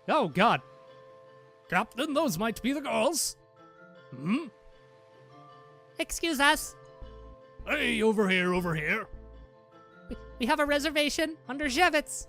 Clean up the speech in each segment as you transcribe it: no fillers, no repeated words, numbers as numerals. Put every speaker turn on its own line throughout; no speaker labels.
Oh, God. Captain, those might be the girls. Hmm?
Excuse us.
Hey, over here, over here.
We have a reservation under Jevitz.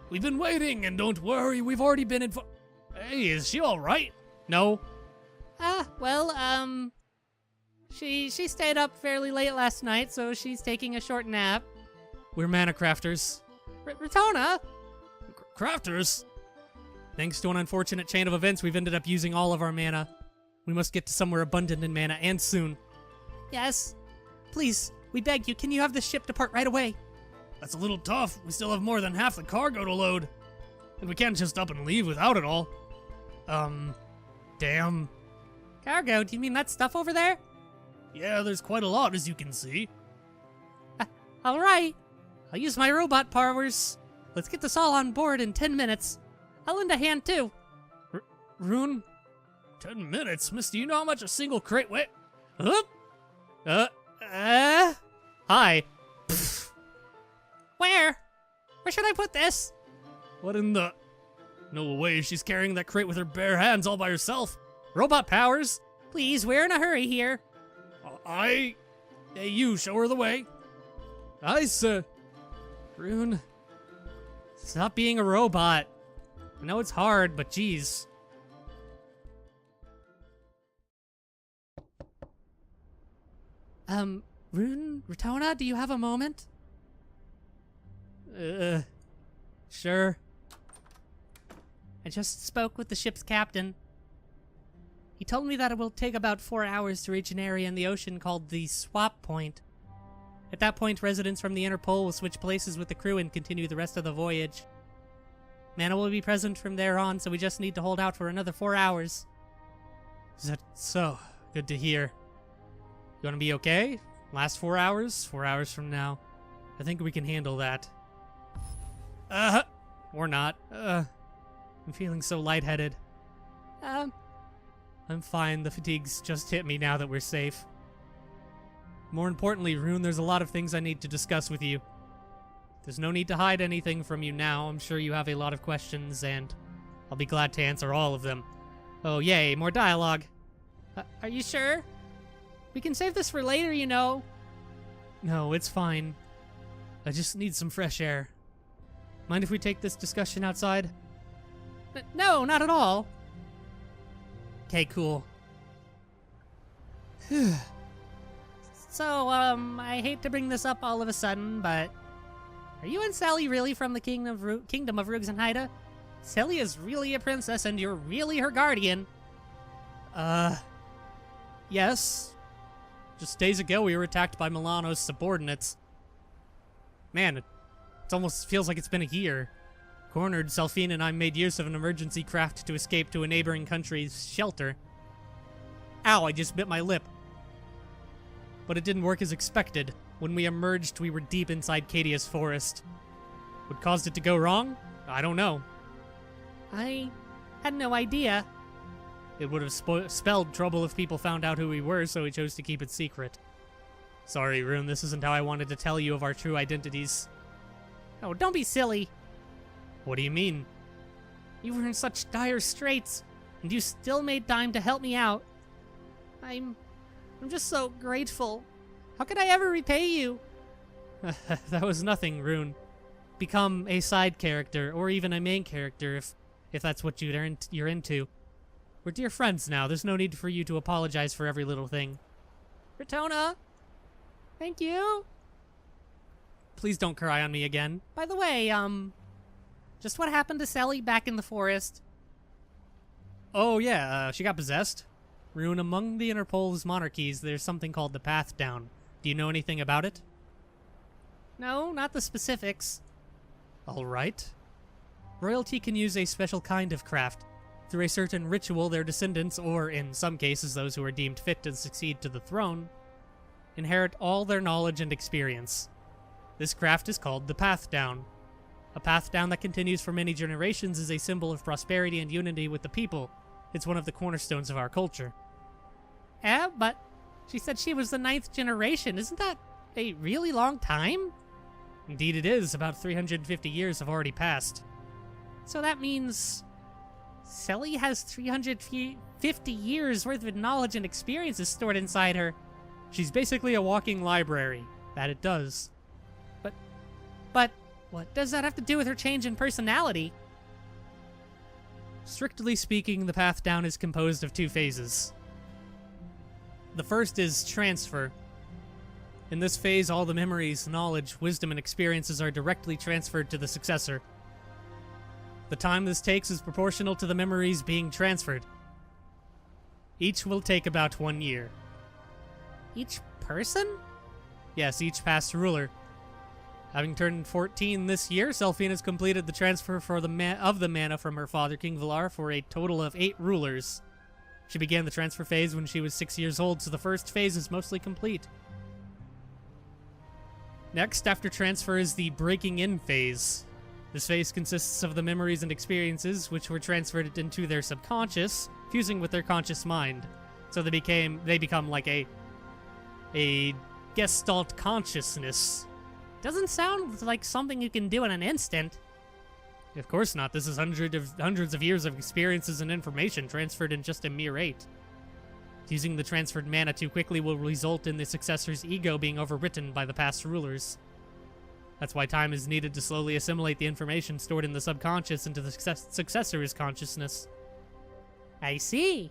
We've been waiting, and don't worry, we've already been Hey, is she alright?
No. She stayed up fairly late last night, so she's taking a short nap.
We're mana crafters.
Ratona?
Crafters? Thanks to an unfortunate chain of events, we've ended up using all of our mana. We must get to somewhere abundant in mana, and soon.
Yes. Please, we beg you, can you have the ship depart right away?
That's a little tough. We still have more than half the cargo to load. And we can't just up and leave without it all. Damn.
Cargo? Do you mean that stuff over there?
Yeah, there's quite a lot, as you can see.
Alright. I'll use my robot powers. Let's get this all on board in 10 minutes. I'll lend a hand, too.
Rune? 10 minutes? Miss, do you know how much a single crate weighs?
Hi. Where? Where should I put this?
What in the... No way, she's carrying that crate with her bare hands all by herself.
Robot powers? Please, we're in a hurry here.
Hey, you, show her the way. Aye, sir.
Rune, stop being a robot. I know it's hard, but geez. Rune, Ratona, do you have a moment?
Sure.
I just spoke with the ship's captain. He told me that it will take about 4 hours to reach an area in the ocean called the Swap Point. At that point, residents from the inner pole will switch places with the crew and continue the rest of the voyage. Mana will be present from there on, so we just need to hold out for another 4 hours.
Is that so? Good to hear. You gonna be okay? Last 4 hours? 4 hours from now. I think we can handle that. Or not. I'm feeling so lightheaded. I'm fine. The fatigue's just hit me now that we're safe. More importantly, Rune, there's a lot of things I need to discuss with you. There's no need to hide anything from you now. I'm sure you have a lot of questions, and I'll be glad to answer all of them. Oh, yay, more dialogue.
Are you sure? We can save this for later, you know.
No, it's fine. I just need some fresh air. Mind if we take this discussion outside?
No, not at all.
Okay, cool.
So, I hate to bring this up all of a sudden, but are you and Sally really from the Kingdom of Rugs and Haida? Sally is really a princess, and you're really her guardian.
Yes. Just days ago, we were attacked by Milano's subordinates. Man, it almost feels like it's been a year. Cornered, Selphine and I made use of an emergency craft to escape to a neighboring country's shelter. Ow, I just bit my lip. But it didn't work as expected. When we emerged, we were deep inside Cadia's forest. What caused it to go wrong? I don't know.
I had no idea.
It would have spelled trouble if people found out who we were, so we chose to keep it secret. Sorry, Rune, this isn't how I wanted to tell you of our true identities.
Oh, don't be silly.
What do you mean?
You were in such dire straits, and you still made time to help me out. I'm just so grateful. How could I ever repay you?
That was nothing, Rune. Become a side character, or even a main character, if that's what you're into. We're dear friends now. There's no need for you to apologize for every little thing.
Ratona, thank you.
Please don't cry on me again.
By the way, just what happened to Sally back in the forest?
Oh yeah, she got possessed. Rune, among the Interpol's monarchies, there's something called the Path Down. Do you know anything about it?
No, not the specifics.
Alright. Royalty can use a special kind of craft. Through a certain ritual, their descendants, or in some cases those who are deemed fit to succeed to the throne, inherit all their knowledge and experience. This craft is called the Path Down. A path down that continues for many generations is a symbol of prosperity and unity with the people. It's one of the cornerstones of our culture.
Yeah, but she said she was the 9th generation. Isn't that a really long time?
Indeed it is. About 350 years have already passed.
So that means Selly has 350 years worth of knowledge and experiences stored inside her.
She's basically a walking library. That it does.
But what does that have to do with her change in personality?
Strictly speaking, the path down is composed of two phases. The first is transfer. In this phase, all the memories, knowledge, wisdom, and experiences are directly transferred to the successor. The time this takes is proportional to the memories being transferred. Each will take about 1 year.
Each person?
Yes, each past ruler. Having turned 14 this year, Selphine has completed the transfer for the mana from her father, King Valar, for a total of 8 rulers. She began the transfer phase when she was 6 years old, so the first phase is mostly complete. Next, after transfer, is the breaking in phase. This phase consists of the memories and experiences which were transferred into their subconscious, fusing with their conscious mind. So they become like a gestalt consciousness.
Doesn't sound like something you can do in an instant.
Of course not. This is hundreds of years of experiences and information transferred in just a mere 8. Using the transferred mana too quickly will result in the successor's ego being overwritten by the past rulers. That's why time is needed to slowly assimilate the information stored in the subconscious into the successor's consciousness.
I see.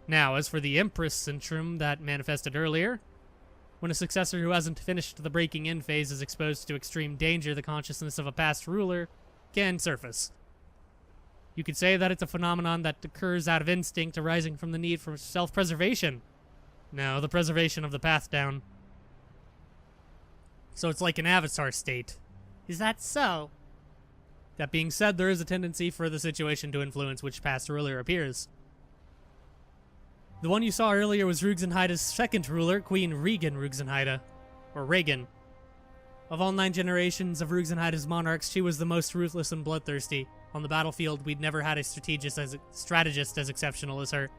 Now, as for the Empress syndrome that manifested earlier, when a successor who hasn't finished the breaking in phase is exposed to extreme danger, the consciousness of a past ruler can surface. You could say that it's a phenomenon that occurs out of instinct arising from the need for self-preservation. No, the preservation of the path down. So it's like an avatar state.
Is that so?
That being said, there is a tendency for the situation to influence which past ruler appears. The one you saw earlier was Rugzenheida's second ruler, Queen Regan Rugzenheida, or Regan. Of all 9 generations of Rugzenheida's monarchs, she was the most ruthless and bloodthirsty. On the battlefield, we'd never had a strategist as exceptional as her.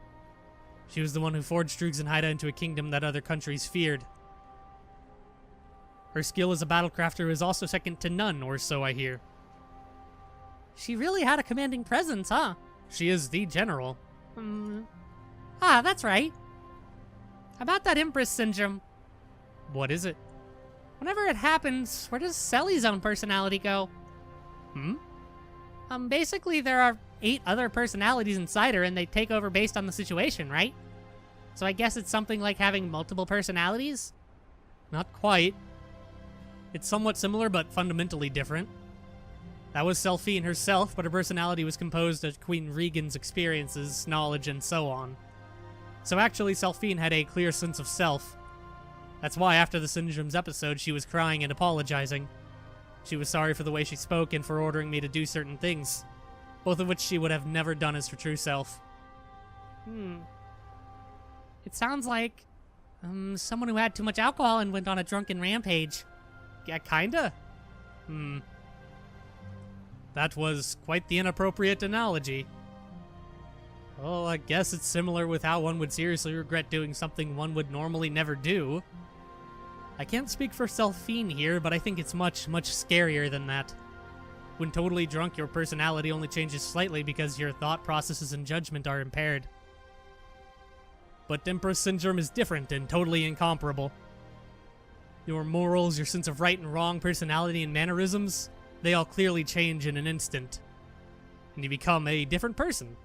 She was the one who forged Rugzenheida into a kingdom that other countries feared. Her skill as a battlecrafter is also second to none, or so I hear.
She really had a commanding presence, huh?
She is the general.
Ah, that's right. About that Empress syndrome.
What is it?
Whenever it happens, where does Selly's own personality go? Basically there are 8 other personalities inside her and they take over based on the situation, right? So I guess it's something like having multiple personalities?
Not quite. It's somewhat similar, but fundamentally different. That was Selphine herself, but her personality was composed of Queen Regan's experiences, knowledge, and so on. So actually, Selphine had a clear sense of self. That's why after the Syndrome's episode, she was crying and apologizing. She was sorry for the way she spoke and for ordering me to do certain things, both of which she would have never done as her true self.
It sounds like, someone who had too much alcohol and went on a drunken rampage.
Yeah, kinda. That was quite the inappropriate analogy. Well, I guess it's similar with how one would seriously regret doing something one would normally never do. I can't speak for Selphine here, but I think it's much, much scarier than that. When totally drunk, your personality only changes slightly because your thought processes and judgment are impaired. But Empress Syndrome is different and totally incomparable. Your morals, your sense of right and wrong, personality, and mannerisms, they all clearly change in an instant. And you become a different person.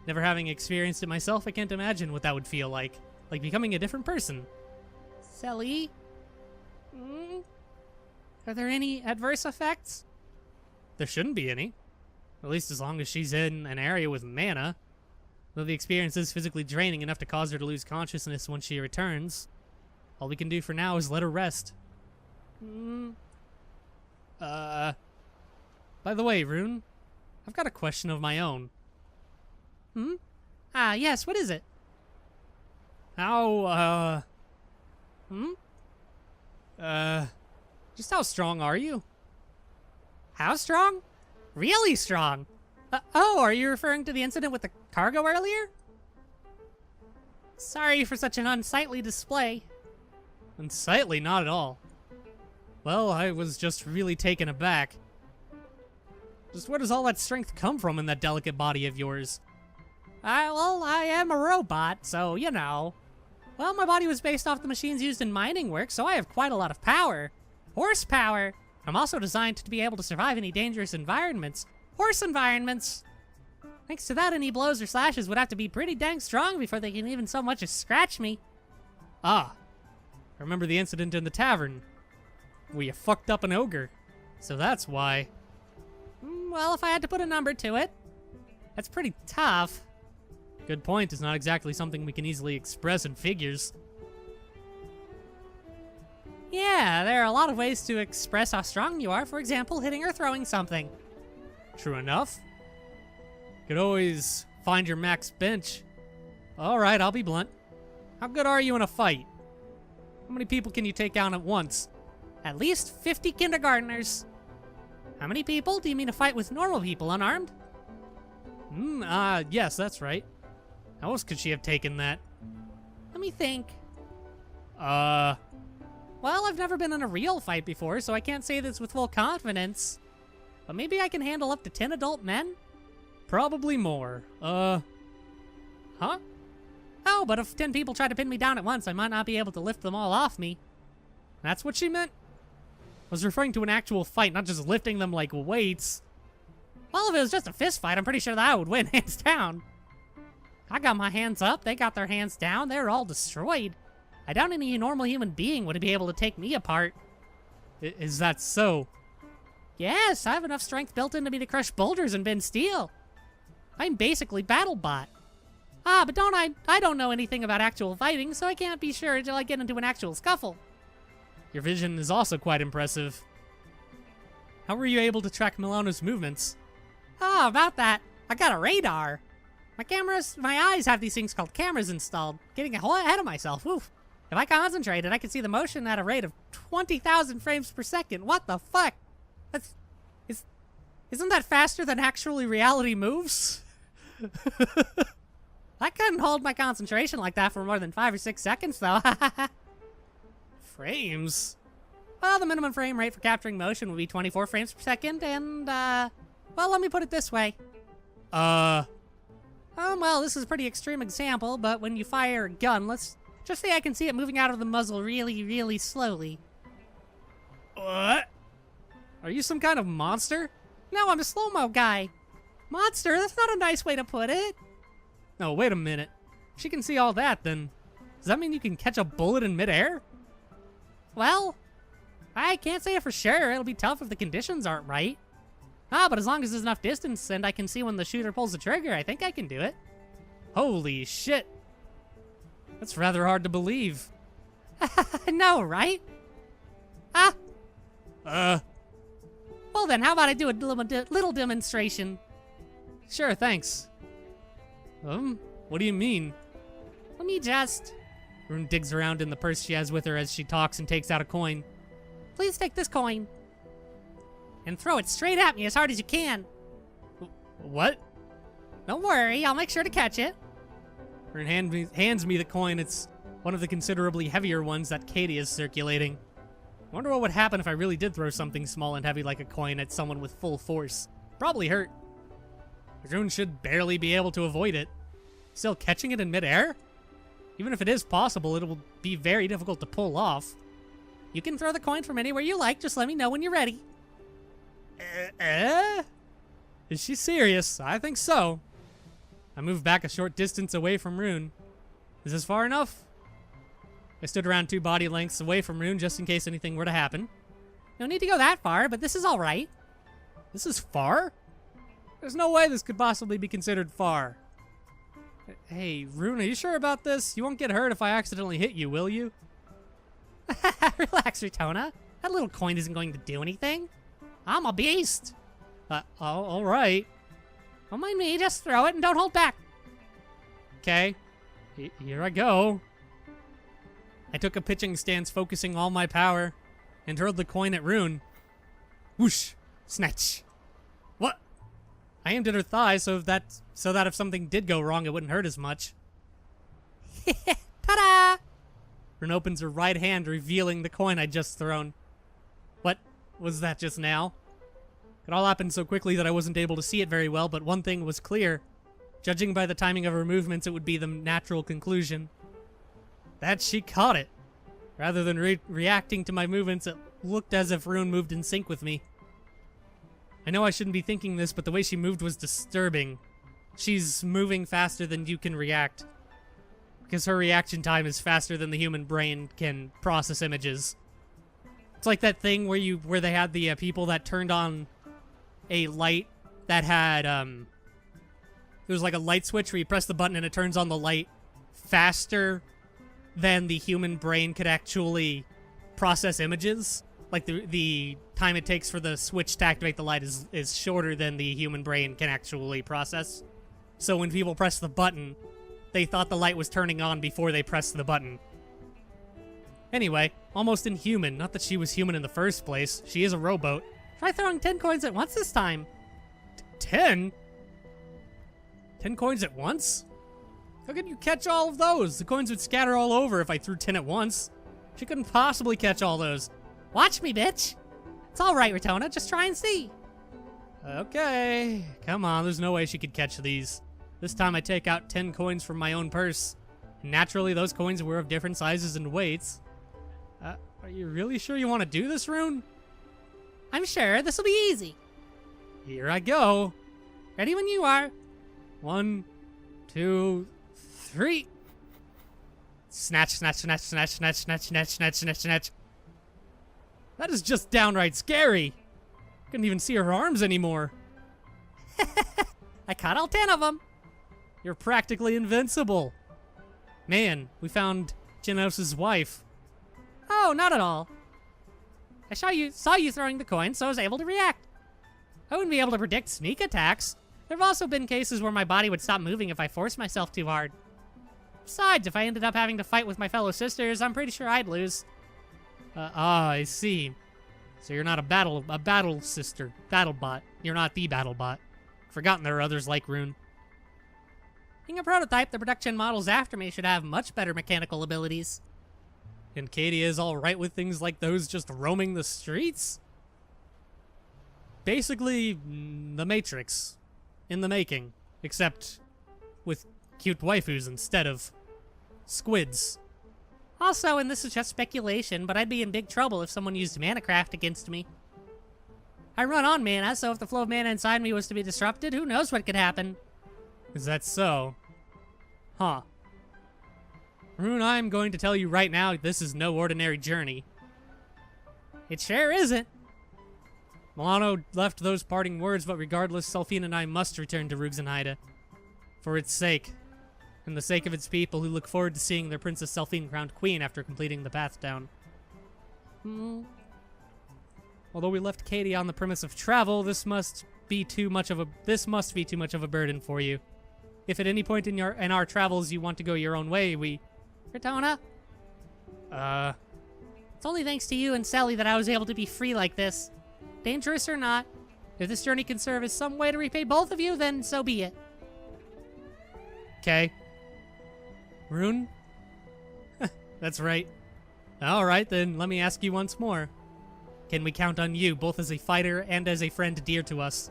Never having experienced it myself, I can't imagine what that would feel like. Like becoming a different person.
Selly? Are there any adverse effects?
There shouldn't be any. At least as long as she's in an area with mana. Though the experience is physically draining enough to cause her to lose consciousness when she returns. All we can do for now is let her rest. By the way, Rune, I've got a question of my own.
Ah, yes, what is it?
How, just how strong are you?
How strong? Really strong. Oh, are you referring to the incident with the cargo earlier? Sorry for such an unsightly display.
Unsightly, not at all. Well, I was just really taken aback. Just where does all that strength come from in that delicate body of yours?
Well, I am a robot, so, you know. Well, my body was based off the machines used in mining work, so I have quite a lot of power. Horsepower. I'm also designed to be able to survive any dangerous environments. Horse environments. Thanks to that, any blows or slashes would have to be pretty dang strong before they can even so much as scratch me.
Ah. I remember the incident in the tavern, where you fucked up an ogre. So that's why.
Well, if I had to put a number to it, that's pretty tough.
Good point. Is not exactly something we can easily express in figures.
Yeah, there are a lot of ways to express how strong you are. For example, hitting or throwing something.
True enough. Could always find your max bench. Alright, I'll be blunt. How good are you in a fight? How many people can you take down at once?
At least 50 kindergartners. How many people? Do you mean a fight with normal people, unarmed?
Yes, that's right. How else could she have taken that?
Let me think.
Well,
Well, I've never been in a real fight before, so I can't say this with full confidence. But maybe I can handle up to 10 adult men?
probably more. Huh?
Oh, but if 10 people try to pin me down at once, I might not be able to lift them all off me.
That's what she meant? I was referring to an actual fight, not just lifting them like weights.
Well, if it was just a fist fight, I'm pretty sure that I would win, hands down. I got my hands up, they got their hands down, they're all destroyed. I doubt any normal human being would be able to take me apart.
Is that so?
Yes, I have enough strength built into me to crush boulders and bend steel. I'm basically BattleBot. But I don't know anything about actual fighting, so I can't be sure until I get into an actual scuffle.
Your vision is also quite impressive. How were you able to track Milano's movements?
Oh, about that, I got a radar. My eyes have these things called cameras installed. Getting ahead of myself, oof. If I concentrated, I could see the motion at a rate of 20,000 frames per second. What the fuck? Isn't that faster than actually reality moves? I couldn't hold my concentration like that for more than 5 or 6 seconds, though.
Frames?
Well, the minimum frame rate for capturing motion would be 24 frames per second, and, well, let me put it this way. Well, this is a pretty extreme example, but when you fire a gun, let's just say I can see it moving out of the muzzle really, really slowly.
What? Are you some kind of monster?
No, I'm a slow-mo guy. Monster, that's not a nice way to put it.
No, wait a minute. If she can see all that, then does that mean you can catch a bullet in midair?
Well, I can't say it for sure. It'll be tough if the conditions aren't right. But as long as there's enough distance and I can see when the shooter pulls the trigger, I think I can do it.
Holy shit. That's rather hard to believe.
No, right? Well then, how about I do a little demonstration?
Sure, thanks. What do you mean?
Let me just...
Rune digs around in the purse she has with her as she talks and takes out a coin.
Please take this coin. And throw it straight at me as hard as you can.
What?
Don't worry, I'll make sure to catch it.
Rune hands me the coin. It's one of the considerably heavier ones that Katie is circulating. I wonder what would happen if I really did throw something small and heavy like a coin at someone with full force. Probably hurt. Rune should barely be able to avoid it. Still catching it in midair? Even if it is possible, it will be very difficult to pull off.
You can throw the coin from anywhere you like, just let me know when you're ready.
Is she serious? I think so. I moved back a short distance away from Rune. Is this far enough? I stood around 2 body lengths away from Rune just in case anything were to happen.
No need to go that far, but this is all right.
This is far? There's no way this could possibly be considered far. Hey, Rune, are you sure about this? You won't get hurt if I accidentally hit you, will you?
Relax, Retona. That little coin isn't going to do anything. I'm a beast.
All right.
Don't mind me, just throw it and don't hold back.
Okay. Here I go. I took a pitching stance, focusing all my power, and hurled the coin at Rune. Whoosh! Snatch! What? I aimed at her thigh so that if something did go wrong, it wouldn't hurt as much.
Ta-da!
Rune opens her right hand, revealing the coin I'd just thrown. was that just now? It all happened so quickly that I wasn't able to see it very well, but one thing was clear. Judging by the timing of her movements, it would be the natural conclusion. That she caught it. Rather than reacting to my movements, it looked as if Rune moved in sync with me. I know I shouldn't be thinking this, but the way she moved was disturbing. She's moving faster than you can react. Because her reaction time is faster than the human brain can process images. It's like that thing where they had the people that turned on a light that had, it was like a light switch where you press the button and it turns on the light faster than the human brain could actually process images. Like the time it takes for the switch to activate the light is shorter than the human brain can actually process. So when people press the button, they thought the light was turning on before they pressed the button. Anyway, almost inhuman. Not that she was human in the first place. She is a rowboat.
Try throwing 10 coins at once this time.
10? 10 coins at once? How could you catch all of those? The coins would scatter all over if I threw 10 at once. She couldn't possibly catch all those.
Watch me, bitch. It's all right, Ratona. Just try and see.
Okay. Come on, there's no way she could catch these. This time I take out 10 coins from my own purse. And naturally, those coins were of different sizes and weights. Are you really sure you want to do this, Rune?
I'm sure. This'll be easy.
Here I go.
Ready when you are.
1, 2, 3. Snatch, snatch, snatch, snatch, snatch, snatch, snatch, snatch, snatch, snatch. That is just downright scary. Couldn't even see her arms anymore.
I caught all 10 of them.
You're practically invincible. Man, we found Genos's wife.
Oh, not at all. I saw you throwing the coin, so I was able to react. I wouldn't be able to predict sneak attacks. There have also been cases where my body would stop moving if I forced myself too hard. Besides, if I ended up having to fight with my fellow sisters, I'm pretty sure I'd lose.
I see. So you're not a battle sister, battle bot. You're not the battle bot. Forgotten there are others like Rune.
Being a prototype, the production models after me should have much better mechanical abilities.
And Katie is alright with things like those just roaming the streets? Basically, the Matrix. In the making. Except with cute waifus instead of squids.
Also, and this is just speculation, but I'd be in big trouble if someone used Manacraft against me. I run on mana, so if the flow of mana inside me was to be disrupted, who knows what could happen.
Is that so? Huh. Rune, I'm going to tell you right now, this is no ordinary journey.
It sure isn't.
Milano left those parting words, but regardless, Selphine and I must return to Ruxenheide. For its sake. And the sake of its people who look forward to seeing their Princess Selphine crowned queen after completing the path down. Although we left Katie on the premise of travel, this must be too much of a burden for you. If at any point in our travels you want to go your own way,
Ratona? It's only thanks to you and Sally that I was able to be free like this. Dangerous or not, if this journey can serve as some way to repay both of you, then so be it.
Okay. Rune? That's right. Alright, then let me ask you once more. Can we count on you, both as a fighter and as a friend dear to us?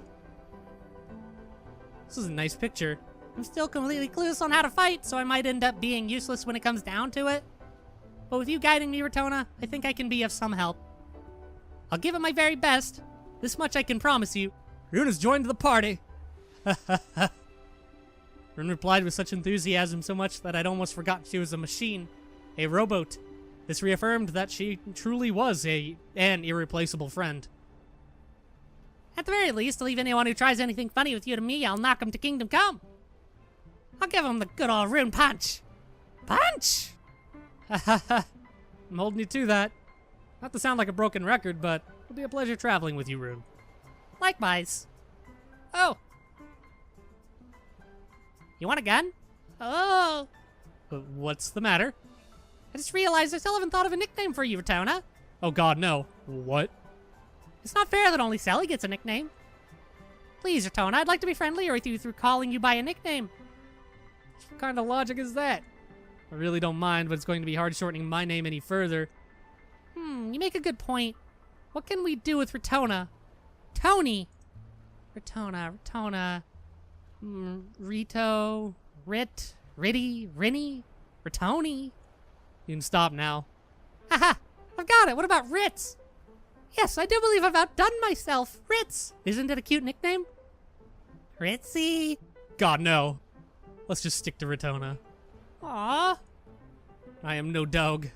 This is a nice picture.
I'm still completely clueless on how to fight, so I might end up being useless when it comes down to it. But with you guiding me, Ratona, I think I can be of some help. I'll give it my very best. This much I can promise you.
Rune has joined the party. Rune replied with such enthusiasm, so much that I'd almost forgotten she was a machine, a rowboat. This reaffirmed that she truly was an irreplaceable friend.
At the very least, I'll leave anyone who tries anything funny with you to me, I'll knock him to kingdom come. I'll give him the good old Rune punch. Punch!
I'm holding you to that. Not to sound like a broken record, but it'll be a pleasure traveling with you, Rune.
Likewise. Oh. You want a gun? Oh.
What's the matter?
I just realized I still haven't thought of a nickname for you, Ratona.
Oh god, no. What?
It's not fair that only Sally gets a nickname. Please, Ratona, I'd like to be friendlier with you through calling you by a nickname.
What kind of logic is that? I really don't mind, but it's going to be hard shortening my name any further.
You make a good point. What can we do with Ratona? Tony! Ratona. Rito. Rit. Ritty. Rinny. Ratoni.
You can stop now.
Haha! I've got it! What about Ritz? Yes, I do believe I've outdone myself! Ritz! Isn't it a cute nickname? Ritzy!
God, no. Let's just stick to Ratona.
Aww!
I am no dog.